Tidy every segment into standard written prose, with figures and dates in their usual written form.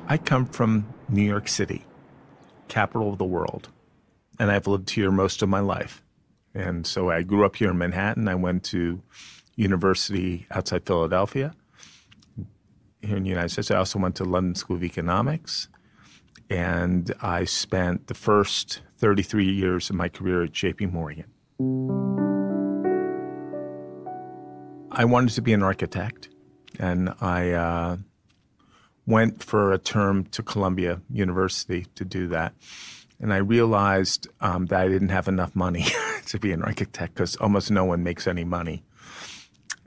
I come from New York City, capital of the world, and I've lived here most of my life. And so I grew up here in Manhattan. I went to university outside Philadelphia here in the United States. I also went to London School of Economics, and I spent the first 33 years of my career at JP Morgan. I wanted to be an architect, and I went for a term to Columbia University to do that. And I realized that I didn't have enough money to be an architect because almost no one makes any money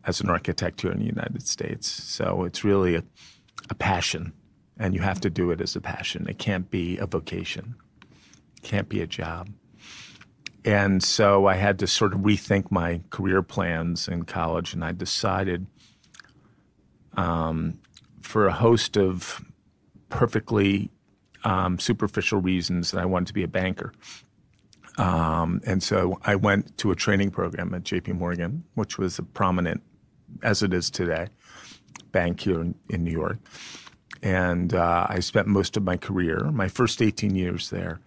as an architect here in the United States. So it's really a passion, and you have to do it as a passion. It can't be a vocation. It can't be a job. And so I had to sort of rethink my career plans in college, and I decided for a host of perfectly superficial reasons that I wanted to be a banker. And so I went to a training program at JP Morgan, which was a prominent, as it is today, bank here in New York. And I spent most of my career, my first 18 years there,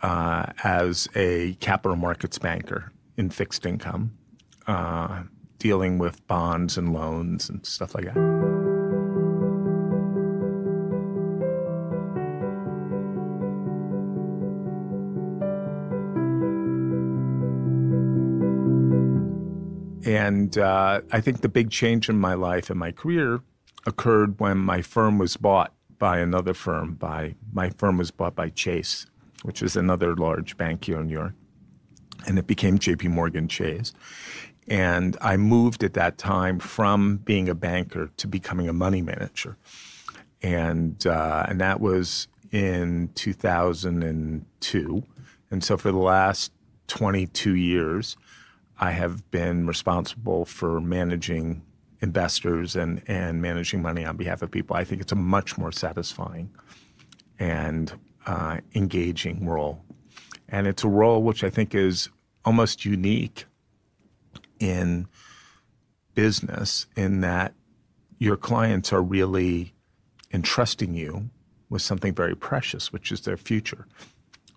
as a capital markets banker in fixed income, dealing with bonds and loans and stuff like that. And I think the big change in my life and my career occurred when my firm was bought by another firm. My firm was bought by Chase, which is another large bank here in New York. And it became JP Morgan Chase. And I moved at that time from being a banker to becoming a money manager. And that was in 2002. And so for the last 22 years, I have been responsible for managing investors and managing money on behalf of people. I think it's a much more satisfying and engaging role. And it's a role which I think is almost unique in business in that your clients are really entrusting you with something very precious, which is their future.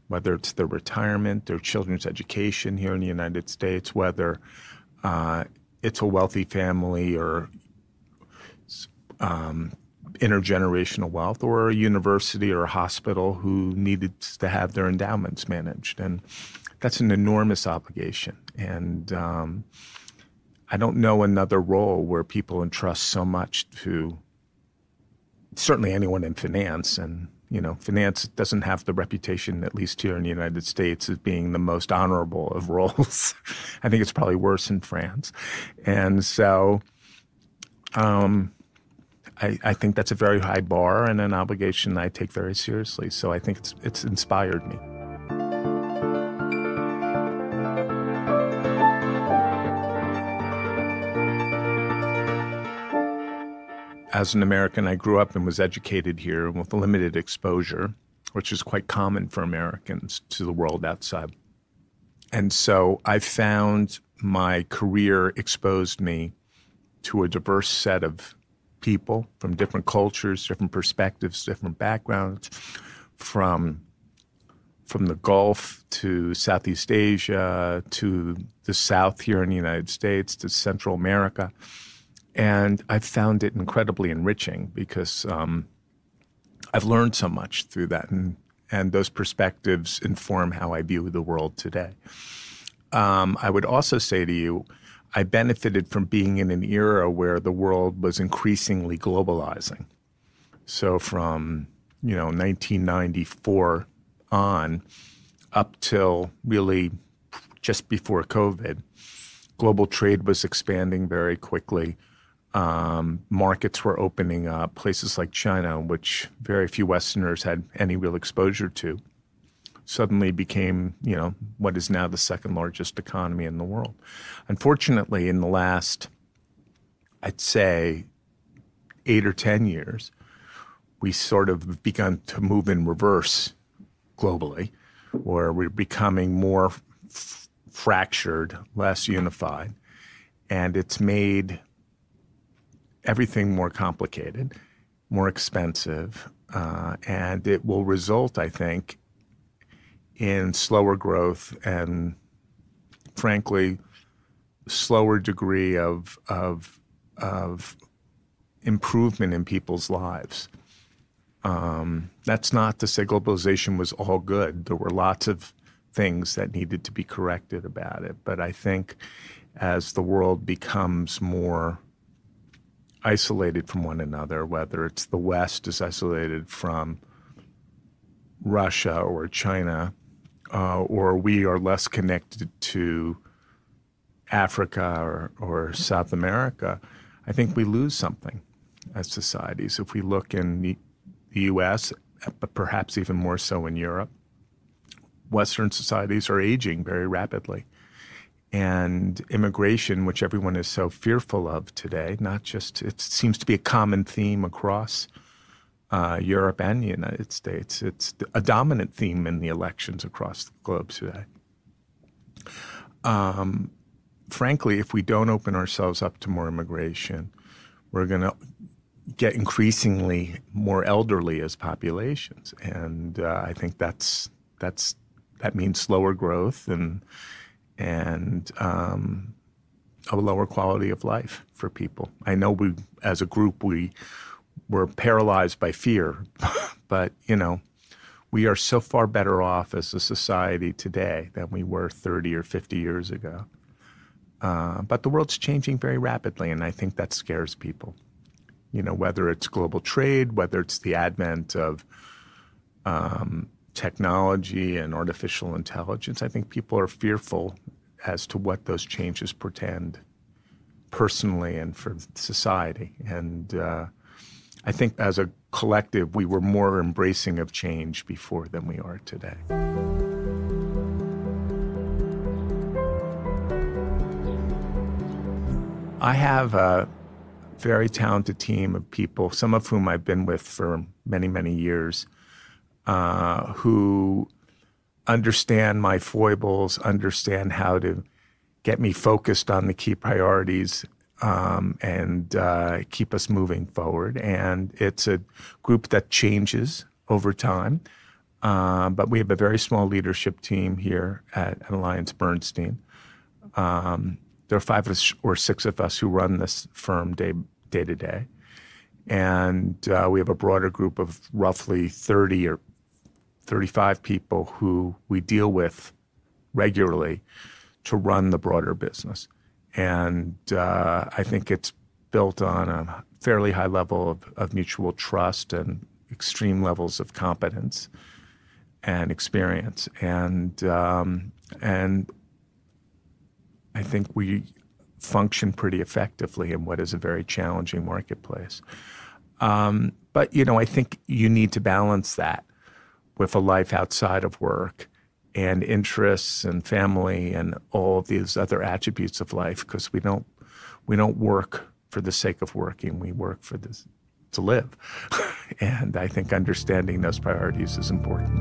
Whether it's their retirement, their children's education here in the United States, whether it's a wealthy family or intergenerational wealth, or a university or a hospital who needed to have their endowments managed. And that's an enormous obligation. And I don't know another role where people entrust so much to certainly anyone in finance. And finance doesn't have the reputation, at least here in the United States, as being the most honorable of roles. I think it's probably worse in France. And so I think that's a very high bar and an obligation I take very seriously. So I think it's inspired me. As an American, I grew up and was educated here with limited exposure, which is quite common for Americans, to the world outside. And so I found my career exposed me to a diverse set of people from different cultures, different perspectives, different backgrounds, from the Gulf to Southeast Asia to the South here in the United States to Central America. And I found it incredibly enriching because I've learned so much through that, and those perspectives inform how I view the world today. I would also say to you, I benefited from being in an era where the world was increasingly globalizing. So from 1994 on up till really just before COVID, global trade was expanding very quickly. Markets were opening up, places like China, which very few Westerners had any real exposure to, suddenly became, what is now the second largest economy in the world. Unfortunately, in the last, I'd say, 8 or 10 years, we sort of begun to move in reverse globally, where we're becoming more fractured, less unified, and it's made everything more complicated, more expensive, And it will result, I think, in slower growth and, frankly, slower degree of improvement in people's lives. That's not to say globalization was all good. There were lots of things that needed to be corrected about it. But I think as the world becomes more isolated from one another, whether it's the West is isolated from Russia or China, or we are less connected to Africa or South America, I think we lose something as societies. If we look in the U.S., but perhaps even more so in Europe, Western societies are aging very rapidly. And immigration, which everyone is so fearful of today, it seems to be a common theme across Europe and the United States. It's a dominant theme in the elections across the globe today. Frankly, if we don't open ourselves up to more immigration, we're going to get increasingly more elderly as populations. And I think that means slower growth and a lower quality of life for people. I know we, as a group, we're paralyzed by fear, but, we are so far better off as a society today than we were 30 or 50 years ago. But the world's changing very rapidly, and I think that scares people. Whether it's global trade, whether it's the advent of technology and artificial intelligence, I think people are fearful as to what those changes portend personally and for society. And I think as a collective, we were more embracing of change before than we are today. I have a very talented team of people, some of whom I've been with for many, many years, who understand my foibles, understand how to get me focused on the key priorities, and keep us moving forward. And it's a group that changes over time. But we have a very small leadership team here at AllianceBernstein. There are 5 or 6 of us who run this firm day to day. And we have a broader group of roughly 30 or 35 people who we deal with regularly to run the broader business. And I think it's built on a fairly high level of mutual trust and extreme levels of competence and experience. And I think we function pretty effectively in what is a very challenging marketplace. But, I think you need to balance that with a life outside of work and interests and family and all of these other attributes of life, because we don't work for the sake of working. We work for this to live. And I think understanding those priorities is important.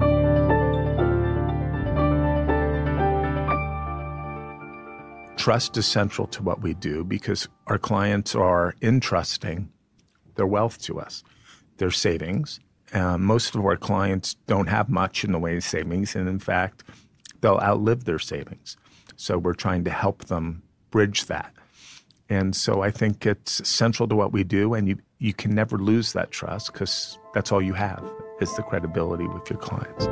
Trust is central to what we do because our clients are entrusting their wealth to us, their savings. Most of our clients don't have much in the way of savings, and in fact, they'll outlive their savings. So we're trying to help them bridge that. And so I think it's central to what we do, and you can never lose that trust because that's all you have is the credibility with your clients.